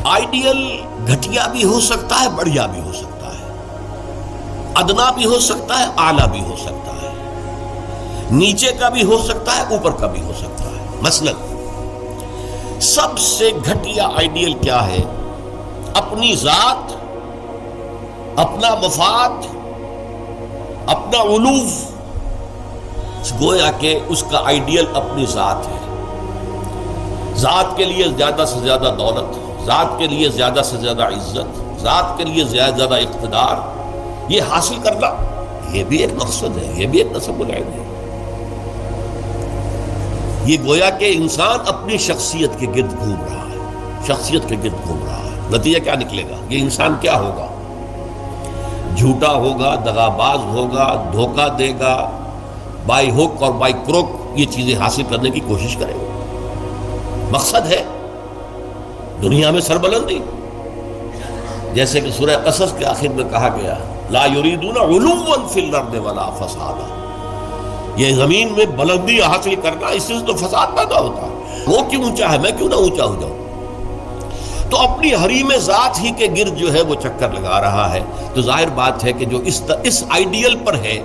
Ideal گھٹیا بھی ہو سکتا ہے، بڑھیا بھی ہو سکتا ہے، ادنا بھی ہو سکتا ہے، اعلیٰ بھی ہو سکتا ہے، نیچے کا بھی ہو سکتا ہے، اوپر کا بھی ہو سکتا ہے۔ مثلا سب سے گھٹیا آئیڈیل کیا ہے؟ اپنی ذات، اپنا مفاد، اپنا علوف، گویا کہ اس کا آئیڈیل اپنی ذات ہے۔ ذات کے لیے زیادہ سے زیادہ دولت، ذات کے لیے زیادہ سے زیادہ عزت، ذات کے لیے زیادہ سے زیادہ اقتدار، یہ حاصل کرنا، یہ بھی ایک مقصد ہے، یہ بھی ایک نصب العین ہے۔ یہ گویا کہ انسان اپنی شخصیت کے گرد گھوم رہا ہے، شخصیت کے گرد گھوم رہا ہے۔ نتیجہ کیا نکلے گا؟ یہ انسان کیا ہوگا؟ جھوٹا ہوگا، دغا باز ہوگا، دھوکہ دے گا، بائی ہک اور بائی کروک یہ چیزیں حاصل کرنے کی کوشش کرے گا۔ مقصد ہے دنیا میں سربلندی، جیسے کہ سورہ قصص کے آخر میں کہا گیا لا یریدون علوا فی الارض ولا فسادا، یہ زمین میں بلندی حاصل کرنا، اس سے تو فساد پیدا ہوتا ہے۔ وہ کیوں اونچا ہے، میں کیوں نہ اونچا ہو جاؤں؟ تو اپنی حریم ذات ہی کے گرد جو ہے وہ چکر لگا رہا ہے۔ تو ظاہر بات ہے کہ جو اس آئیڈیل پر ہے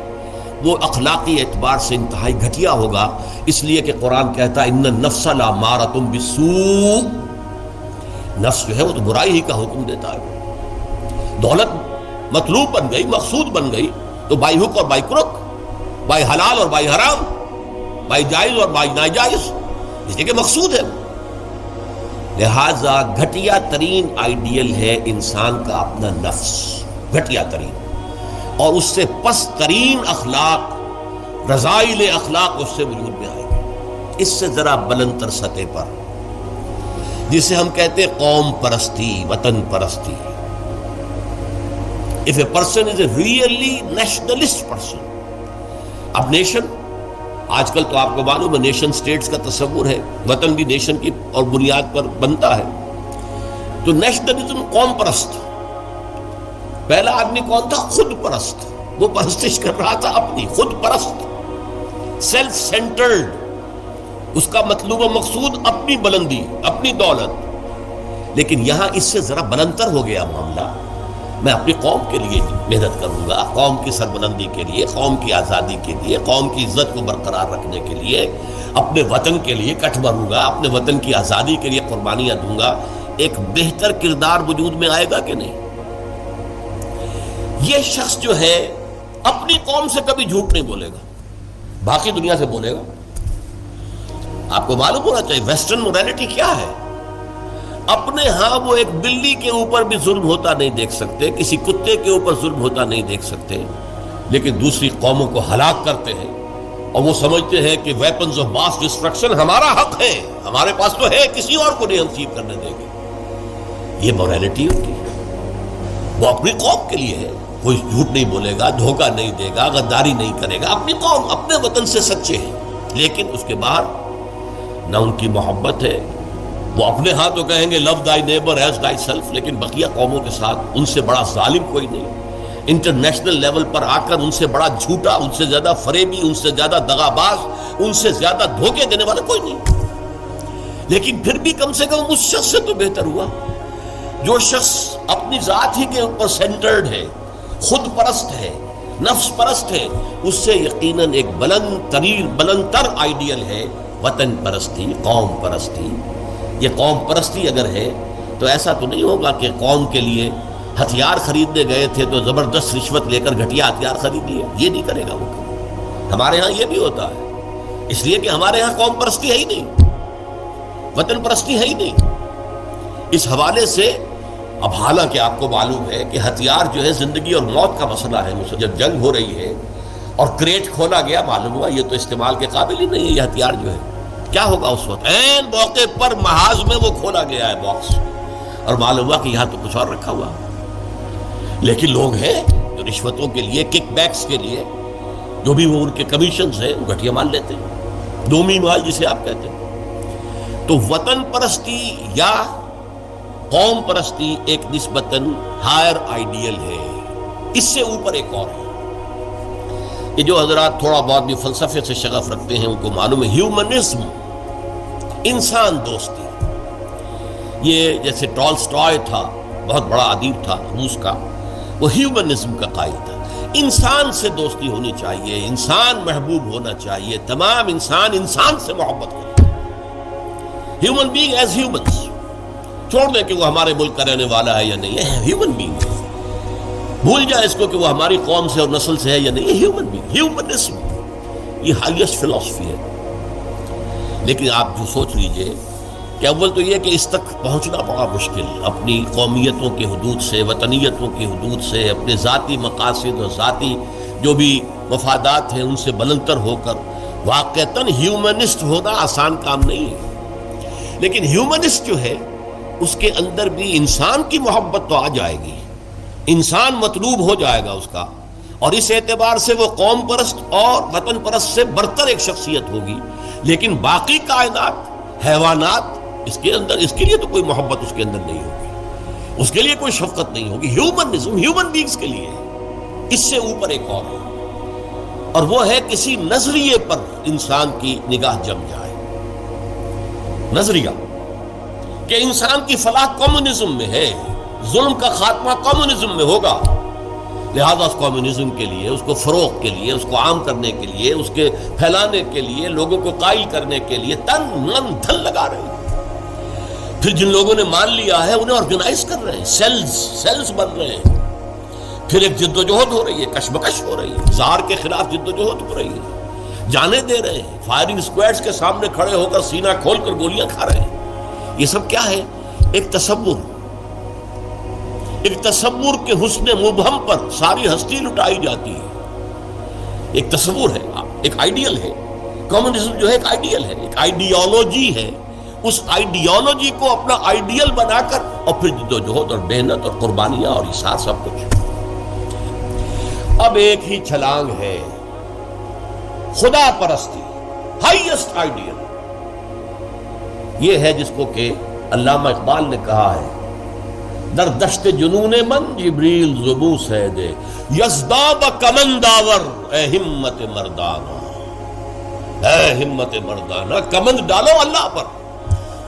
وہ اخلاقی اعتبار سے انتہائی گھٹیا ہوگا، اس لیے کہ قرآن کہتا ہے ان النفس لامارۃ بالسوء، نفس جو ہے وہ تو برائی ہی کا حکم دیتا ہے۔ دولت مطلوب بن گئی، مقصود بن گئی، تو بائی ہک اور بائی کروک، بائی حلال اور بائی حرام، بائی جائز اور بائی ناجائز، اس لیے کہ مقصود ہے۔ لہذا گھٹیا ترین آئیڈیل ہے انسان کا اپنا نفس، گھٹیا ترین، اور اس سے پست ترین اخلاق، رذائل اخلاق اس سے وجود میں آئے گی۔ اس سے ذرا بلند تر سطح پر، جسے ہم کہتے ہیں قوم پرستی، وطن پرستی۔ If a person is a really nationalist person، اب نیشن، آج کل تو آپ کو معلوم ہے نیشن سٹیٹس کا تصور ہے، وطن بھی نیشن کی اور بنیاد پر بنتا ہے۔ تو نیشنلزم قوم پرست، پہلا آدمی کون تھا؟ خود پرست، وہ پرستش کر رہا تھا اپنی، خود پرست، سیلف سینٹرڈ، اس کا مطلوب و مقصود اپنی بلندی، اپنی دولت۔ لیکن یہاں اس سے ذرا بلندتر ہو گیا معاملہ، میں اپنی قوم کے لیے محنت کروں گا، قوم کی سربلندی کے لیے، قوم کی آزادی کے لیے، قوم کی عزت کو برقرار رکھنے کے لیے، اپنے وطن کے لیے کٹ بھروں گا، اپنے وطن کی آزادی کے لیے قربانیاں دوں گا۔ ایک بہتر کردار وجود میں آئے گا کہ نہیں؟ یہ شخص جو ہے اپنی قوم سے کبھی جھوٹ نہیں بولے گا، باقی دنیا سے بولے گا۔ آپ کو معلوم ہونا چاہیے ویسٹرن مورالٹی کیا ہے۔ اپنے ہاں وہ ایک بلی کے اوپر بھی ظلم ہوتا نہیں دیکھ سکتے، کسی کتے کے اوپر ظلم ہوتا نہیں دیکھ سکتے، لیکن دوسری قوموں کو ہلاک کرتے ہیں، اور وہ سمجھتے ہیں کہ ویپنز آف ماس ڈسٹرکشن ہمارا حق ہے، ہمارے پاس تو ہے، کسی اور کو نہیں ہم چیف کرنے دیں گے۔ یہ مورالٹی ہوتی ہے، وہ اپنی قوم کے لیے ہے، کوئی جھوٹ نہیں بولے گا، دھوکہ نہیں دے گا، غداری نہیں کرے گا، اپنی قوم، اپنے وطن سے سچے ہیں۔ لیکن اس کے باہر نہ ان کی محبت ہے، وہ اپنے ہاں تو کہیں گے love thy neighbour as thyself, لیکن بقیہ قوموں کے ساتھ ان سے بڑا ظالم کوئی نہیں، انٹرنیشنل لیول پر آ کر ان سے بڑا جھوٹا، ان سے زیادہ فریبی، ان سے زیادہ دغا باز، ان سے زیادہ دھوکے دینے والا کوئی نہیں۔ لیکن پھر بھی کم سے کم اس شخص سے تو بہتر ہوا جو شخص اپنی ذات ہی کے اوپر سینٹرڈ ہے، خود پرست ہے، نفس پرست ہے۔ اس سے یقیناً ایک بلند تر آئیڈیل ہے وطن پرستی، قوم پرستی۔ یہ قوم پرستی اگر ہے تو ایسا تو نہیں ہوگا کہ قوم کے لیے ہتھیار خریدنے گئے تھے تو زبردست رشوت لے کر گھٹیا ہتھیار خرید لیا، یہ نہیں کرے گا وہ۔ ہمارے ہاں یہ بھی ہوتا ہے، اس لیے کہ ہمارے ہاں قوم پرستی ہے ہی نہیں، وطن پرستی ہے ہی نہیں۔ اس حوالے سے اب حالانکہ آپ کو معلوم ہے کہ ہتھیار جو ہے زندگی اور موت کا مسئلہ ہے، جب جنگ ہو رہی ہے اور کریٹ کھولا گیا، معلوم ہوا یہ تو استعمال کے قابل ہی نہیں ہے یہ ہتھیار جو ہے، کیا ہوگا اس وقت؟ عین موقع پر محاذ میں وہ کھولا گیا ہے باکس، اور معلوم ہوا کہ یہاں تو کچھ اور رکھا ہوا۔ لیکن لوگ ہیں جو رشوتوں کے لیے، کک بیکس کے لیے، جو بھی وہ ان کے کمیشنز ہیں، وہ گھٹیا مال لیتے ہیں، دومی مال جسے آپ کہتے ہیں۔ تو وطن پرستی یا قوم پرستی ایک نسبتاً ہائر آئیڈیل ہے، اس سے اوپر ایک اور ہے۔ یہ جو حضرات تھوڑا بہت بھی فلسفے سے شغف رکھتے ہیں ان کو معلوم ہے ہیومنزم، انسان دوستی، یہ جیسے ٹالسٹائے تھا، بہت بڑا ادیب تھا روس کا، وہ ہیومنزم کا قائل تھا. انسان سے دوستی ہونی چاہیے، انسان محبوب ہونا چاہیے، تمام انسان سے محبت کریں. ہیومن بینگ ایز ہیومنس، چھوڑ دیں کہ وہ ہمارے ملک کا رہنے والا ہے یا نہیں ہے، ہیومن بینگ ہے. بھول جائیں اس کو کہ وہ ہماری قوم سے اور نسل سے ہے یا نہیں ہے، ہیومن بینگ. ہیومنزم یہ ہائیسٹ فلسفی ہے. لیکن آپ جو سوچ لیجئے کہ اول تو یہ کہ اس تک پہنچنا بڑا مشکل، اپنی قومیتوں کے حدود سے، وطنیتوں کی حدود سے، اپنے ذاتی مقاصد اور ذاتی جو بھی مفادات ہیں ان سے بلندتر ہو کر واقعتاً ہیومنسٹ ہونا آسان کام نہیں ہے. لیکن ہیومنسٹ جو ہے اس کے اندر بھی انسان کی محبت تو آ جائے گی، انسان مطلوب ہو جائے گا اس کا، اور اس اعتبار سے وہ قوم پرست اور وطن پرست سے برتر ایک شخصیت ہوگی. لیکن باقی کائنات، حیوانات، اس کے اندر اس کے لیے تو کوئی محبت اس کے اندر نہیں ہوگی، اس کے لیے کوئی شفقت نہیں ہوگی. ہیومنزم ہیومن بینگز کے لیے ہے. اس سے اوپر ایک اور ہے، اور وہ ہے کسی نظریے پر انسان کی نگاہ جم جائے. نظریہ کہ انسان کی فلاح کمیونزم میں ہے، ظلم کا خاتمہ کمیونزم میں ہوگا، لہذا اس کمیونزم کے لیے، اس کو فروغ کے لیے، اس کو عام کرنے کے لیے، اس کے پھیلانے کے لیے، لوگوں کو قائل کرنے کے لیے تن من دھن لگا رہے ہیں. پھر جن لوگوں نے مان لیا ہے انہیں آرگنائز کر رہے ہیں، سیلز بن رہے ہیں. پھر ایک جد و جہد ہو رہی ہے، کشمکش ہو رہی ہے، زار کے خلاف جد و جہد ہو رہی ہے، جانے دے رہے ہیں، فائرنگ اسکواڈز کے سامنے کھڑے ہو کر سینہ کھول کر گولیاں کھا رہے ہیں. یہ سب کیا ہے؟ ایک تصور کے حسن مبہم پر ساری ہستی لٹائی جاتی ہے. ایک تصور ہے، ایک آئیڈیل ہے. کمیونزم جو ہے ایک آئیڈیل ہے، ایک آئیڈیالوجی ہے. اس آئیڈیالوجی کو اپنا آئیڈیل بنا کر اور پھر جد و جہد اور محنت اور قربانیاں اور ایثار سب کچھ. اب ایک ہی چھلانگ ہے، خدا پرستی، ہائیسٹ آئیڈیل. یہ ہے جس کو کہ علامہ اقبال نے کہا ہے، در دشت جنون من جبریل زبو سیدے یزداد کمن داور، اے ہمت مردانہ، اے ہمت مردانہ، کمند ڈالو اللہ پر.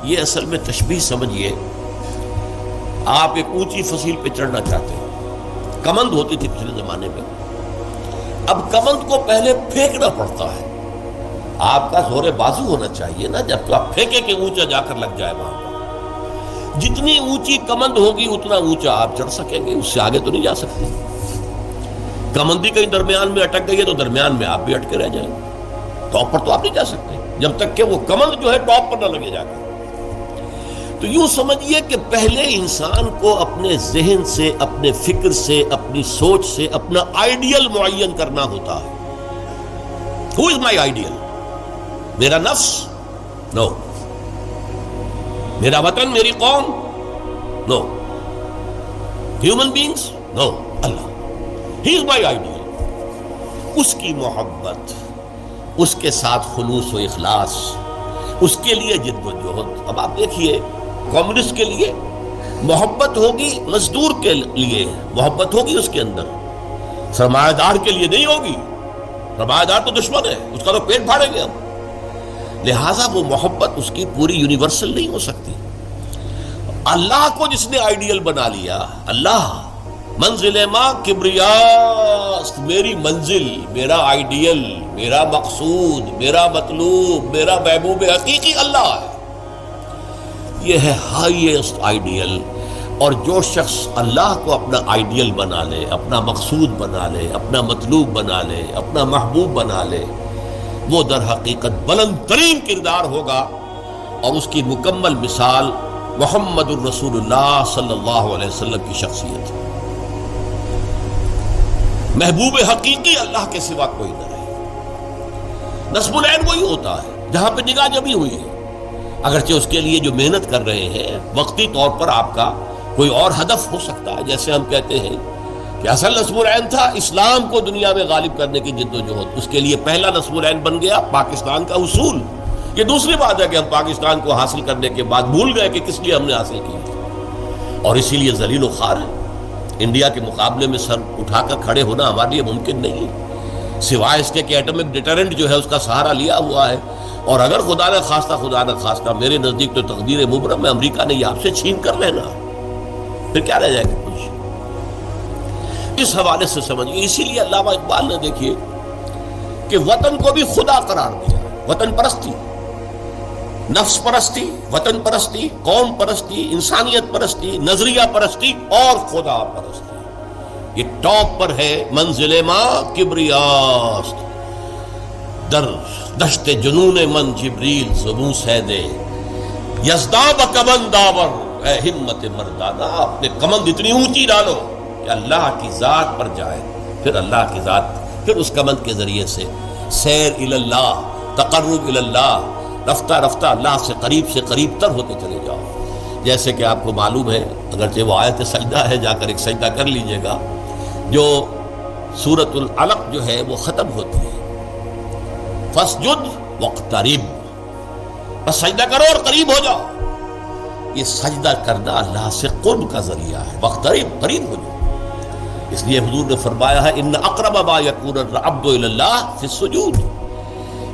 یہ اصل میں تشبیہ سمجھیے، آپ ایک اونچی فصیل پہ چڑھنا چاہتے ہیں، کمند ہوتی تھی پچھلے زمانے میں، اب کمند کو پہلے پھینکنا پڑتا ہے. آپ کا زور بازو ہونا چاہیے نا، جب تو آپ پھینکے کہ اونچا جا کر لگ جائے وہاں پر. جتنی اونچی کمند ہوگی اتنا اونچا آپ چڑھ سکیں گے، اس سے آگے تو نہیں جا سکتے. کمندی کہیں درمیان میں اٹک گئی ہے تو درمیان میں آپ بھی اٹکے رہ جائیں گے، ٹاپ پر تو آپ نہیں جا سکتے جب تک کہ وہ کمند جو ہے ٹاپ پر نہ لگے جا کر. تو یوں سمجھیے کہ پہلے انسان کو اپنے ذہن سے، اپنے فکر سے، اپنی سوچ سے اپنا آئیڈیل معین کرنا ہوتا ہے. Who is my ideal? میرا نفس؟ نو. میرا وطن، میری قوم؟ نو. Human beings? نو. اللہ. He is my ideal. اس کی محبت، اس کے ساتھ خلوص و اخلاص، اس کے لیے جد و جہد. اب آپ دیکھیے، کمیونسٹ کے لیے محبت ہوگی، مزدور کے لیے محبت ہوگی اس کے اندر، سرمایہ دار کے لیے نہیں ہوگی. سرمایہ دار تو دشمن ہے، اس کا تو پیٹ پھاڑیں گے ہم. لہٰذا وہ محبت اس کی پوری یونیورسل نہیں ہو سکتی. اللہ کو جس نے آئیڈیل بنا لیا، اللہ منزل ماں کبریاست، میری منزل، میرا آئیڈیل، میرا مقصود، میرا مطلوب، میرا محبوب حقیقی اللہ ہے. یہ ہے ہائیسٹ آئیڈیل. اور جو شخص اللہ کو اپنا آئیڈیل بنا لے، اپنا مقصود بنا لے، اپنا مطلوب بنا لے، اپنا محبوب بنا لے، وہ در حقیقت بلند ترین کردار ہوگا. اور اس کی مکمل مثال محمد الرسول اللہ صلی اللہ علیہ وسلم کی شخصیت ہے. محبوب حقیقی اللہ کے سوا کوئی نہ رہے. نصب العین وہی ہوتا ہے جہاں پہ نگاہ جمی ہوئی ہے. اگرچہ اس کے لیے جو محنت کر رہے ہیں وقتی طور پر آپ کا کوئی اور ہدف ہو سکتا ہے. جیسے ہم کہتے ہیں کہ اصل نصب العین تھا اسلام کو دنیا میں غالب کرنے کی جد و جہد، اس کے لیے پہلا نصب العین بن گیا پاکستان کا حصول. یہ دوسری بات ہے کہ ہم پاکستان کو حاصل کرنے کے بعد بھول گئے کہ کس لیے ہم نے حاصل کی، اور اسی لیے ذلیل و خوار ہے. انڈیا کے مقابلے میں سر اٹھا کر کھڑے ہونا ہمارے لیے ممکن نہیں ہے، سوائے اس کے کہ ایٹمک ڈیٹرنٹ جو ہے اس کا سہارا لیا ہوا ہے، اور اگر خدا نہ خواستہ میرے نزدیک تو تقدیر مبرم ہے، امریکہ نے یہ آپ سے چھین کر لینا، پھر کیا رہ جائے گا کچھ؟ اس حوالے سے سمجھیے، اسی لیے علامہ اقبال نے دیکھیے کہ وطن کو بھی خدا قرار دیا، وطن پرستی، نفس پرستی، وطن پرستی، قوم پرستی، انسانیت پرستی، نظریہ پرستی اور خدا پرستی، یہ ٹاپ پر ہے منزل ماں کبریاست، در دشت جنون من جبریل زبوں سیدے یزداب کمند داور، اے ہمت مردانہ اپنے کمند اتنی اونچی ڈالو کہ اللہ کی ذات پر جائے، پھر اللہ کی ذات، پھر اس کمند کے ذریعے سے سیر اللہ، تقرب اللہ، رفتہ رفتہ اللہ سے قریب تر ہوتے چلے جاؤ۔ جیسے کہ آپ کو معلوم ہے، اگرچہ وہ آیت سجدہ ہے، جا کر ایک سجدہ کر لیجئے گا، جو سورۃ العلق جو ہے وہ ختم ہوتی ہے فَاسْجُدْ وَاقْتَرِبْ، بس سجدہ کرو اور قریب ہو جاؤ۔ یہ سجدہ کرنا اللہ سے قرب کا ذریعہ ہے، وَاقْتَرِبْ، قریب ہو جاؤ۔ اس لیے حضور نے فرمایا ہے ان اقرب ما یکون العبد الی اللہ فی السجود،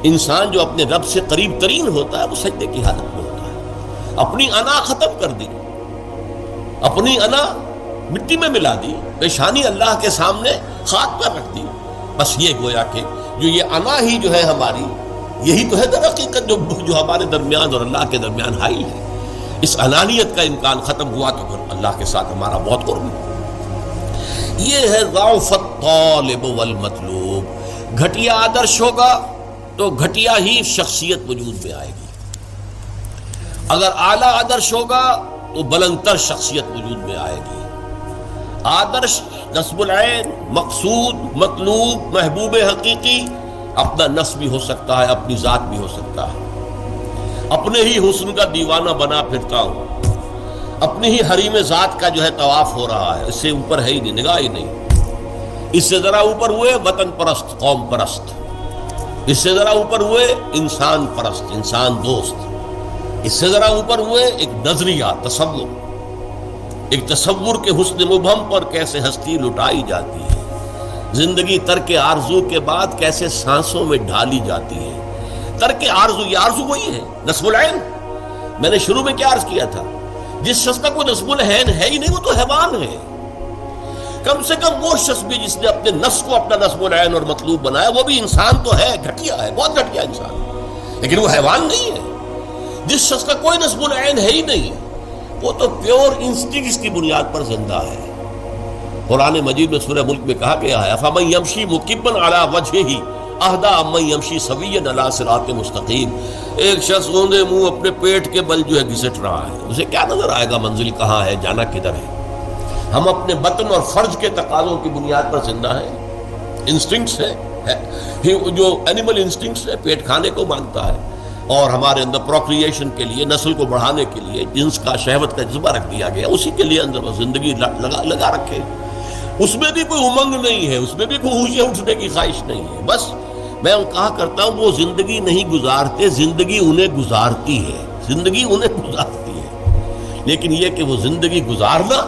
انسان جو اپنے رب سے قریب ترین ہوتا ہے وہ سجدے کی حالت میں ہوتا ہے۔ اپنی انا ختم کر دی، اپنی انا مٹی میں ملا دی، پیشانی اللہ کے سامنے خاک پر رکھ دی، بس یہ گویا کہ جو یہ انا ہی جو ہے ہماری، یہی تو ہے در حقیقت جو ہمارے درمیان اور اللہ کے درمیان حائل ہے۔ اس انانیت کا امکان ختم ہوا تو پھر اللہ کے ساتھ ہمارا بہت قرب ہے۔ یہ ہے ضعف الطالب والمطلوب، گھٹیا آدرش ہوگا تو گھٹیا ہی شخصیت وجود میں آئے گی، اگر اعلیٰ آدرش ہوگا تو بلندتر شخصیت وجود میں آئے گی۔ آدرش، نصب العین، مقصود، مطلوب، محبوب حقیقی اپنا نصب بھی ہو سکتا ہے، اپنی ذات بھی ہو سکتا ہے۔ اپنے ہی حسن کا دیوانہ بنا پھرتا ہوں، اپنی ہی حریم ذات کا جو ہے طواف ہو رہا ہے، اس سے اوپر ہے ہی نہیں، نگاہ ہی نہیں۔ اس سے ذرا اوپر ہوئے وطن پرست، قوم پرست، اس سے ذرا اوپر ہوئے انسان پرست، انسان دوست، اس سے ذرا اوپر ہوئے ایک نظریہ، تصور، ایک تصور کے حسن مبہم پر کیسے ہستی لٹائی جاتی ہے، زندگی ترک آرزو کے بعد کیسے سانسوں میں ڈھالی جاتی ہے۔ ترک آرزو، یہ آرزو وہی ہے، نصب العین۔ میں نے شروع میں کیا عرض کیا تھا، جس شخص کا کوئی نصب العین ہے ہی نہیں وہ تو حیوان ہے۔ کم سے کم وہ شخص بھی جس نے اپنے نفس کو اپنا نصب العین اور مطلوب بنایا، وہ بھی انسان تو ہے، گھٹیا ہے، بہت گھٹیا انسان، لیکن وہ حیوان نہیں ہے۔ جس شخص کا کوئی نصب العین ہے ہی نہیں، وہ تو پیور انسٹنکٹس کی بنیاد پر زندہ ہے۔ قرآن مجید میں سورہ ملک میں کہا گیا ہے فَمَن يَمْشِي مُكِبًّا عَلَى وَجْهِهِ اَهْدَىٰ مَن يَمْشِي سَوِيًّا عَلَىٰ صِرَاطٍ مُسْتَقِيمٍ۔ ایک شخص اوندے منہ اپنے پیٹ کے بل جو ہے گھسٹ رہا ہے، اسے کیا نظر آئے گا منزل کہاں ہے، جانا کدھر ہے؟ ہم اپنے بطن اور فرج کے تقاضوں کی بنیاد پر زندہ ہیں۔ انسٹنکٹس ہے، جو اینیمل انسٹنکٹس ہے، پیٹ کھانے کو مانگتا ہے، اور ہمارے اندر پروکریشن کے لیے، نسل کو بڑھانے کے لیے جنس کا، شہوت کا جذبہ رکھ دیا گیا، اسی کے لیے اندر زندگی لگا رکھے۔ اس میں بھی کوئی امنگ نہیں ہے، اس میں بھی کوئی ہوشیں اٹھنے کی خواہش نہیں ہے۔ بس میں کہا کرتا ہوں وہ زندگی نہیں گزارتے، زندگی انہیں گزارتی ہے، زندگی انہیں گزارتی ہے۔ لیکن یہ کہ وہ زندگی گزارنا،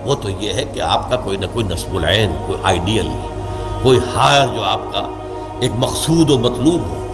وہ تو یہ ہے کہ آپ کا کوئی نہ کوئی نصب العین، کوئی آئیڈیل، کوئی ہائر جو آپ کا ایک مقصود و مطلوب ہو۔